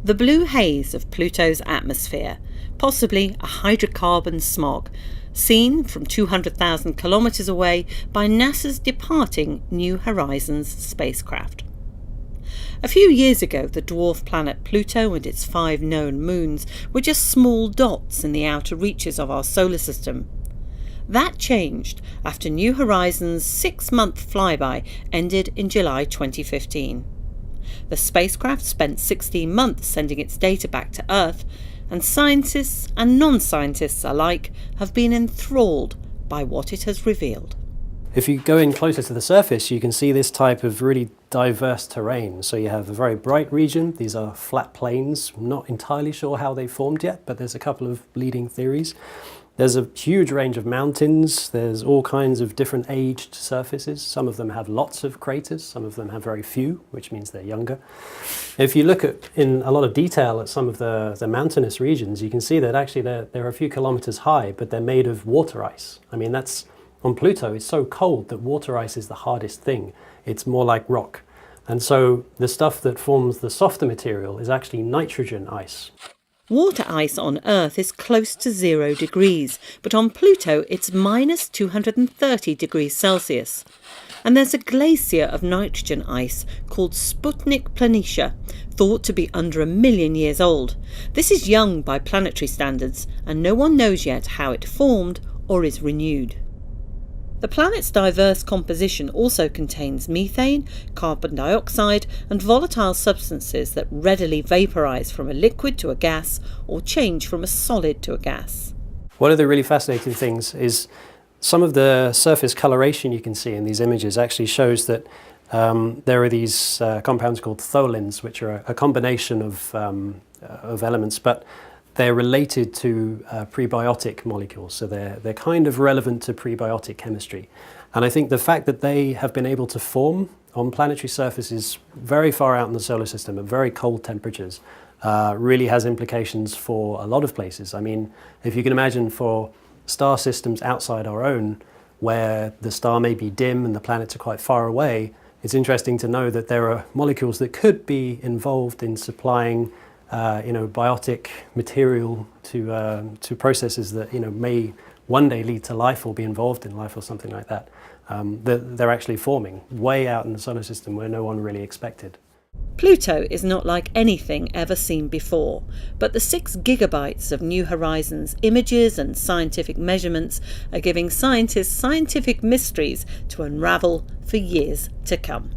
The blue haze of Pluto's atmosphere, possibly a hydrocarbon smog, seen from 200,000 kilometres away by NASA's departing New Horizons spacecraft. A few years ago, the dwarf planet Pluto and its 5 known moons were just small dots in the outer reaches of our solar system. That changed after New Horizons' 6-month flyby ended in July 2015. The spacecraft spent 16 months sending its data back to Earth, and scientists and non-scientists alike have been enthralled by what it has revealed. If you go in closer to the surface, you can see this type of really diverse terrain. So you have a very bright region. These are flat plains. I'm not entirely sure how they formed yet, but there's a couple of leading theories. There's a huge range of mountains. There's all kinds of different aged surfaces. Some of them have lots of craters. Some of them have very few, which means they're younger. If you look at in a lot of detail at some of the mountainous regions, you can see that actually they're a few kilometers high, but they're made of water ice. I mean, that's on Pluto, it's so cold that water ice is the hardest thing. It's more like rock. And so the stuff that forms the softer material is actually nitrogen ice. Water ice on Earth is close to 0 degrees, but on Pluto it's minus 230 degrees Celsius. And there's a glacier of nitrogen ice called Sputnik Planitia, thought to be under 1 million years old. This is young by planetary standards, and no one knows yet how it formed or is renewed. The planet's diverse composition also contains methane, carbon dioxide and volatile substances that readily vaporise from a liquid to a gas or change from a solid to a gas. One of the really fascinating things is some of the surface coloration you can see in these images actually shows that there are these compounds called tholins, which are a combination of elements, but they're related to prebiotic molecules, so they're kind of relevant to prebiotic chemistry. And I think the fact that they have been able to form on planetary surfaces very far out in the solar system at very cold temperatures really has implications for a lot of places. I mean, if you can imagine for star systems outside our own, where the star may be dim and the planets are quite far away, it's interesting to know that there are molecules that could be involved in supplying biotic material to processes that may one day lead to life or be involved in life or something like that. They're actually forming way out in the solar system where no one really expected. Pluto is not like anything ever seen before, but the 6 gigabytes of New Horizons images and scientific measurements are giving scientists scientific mysteries to unravel for years to come.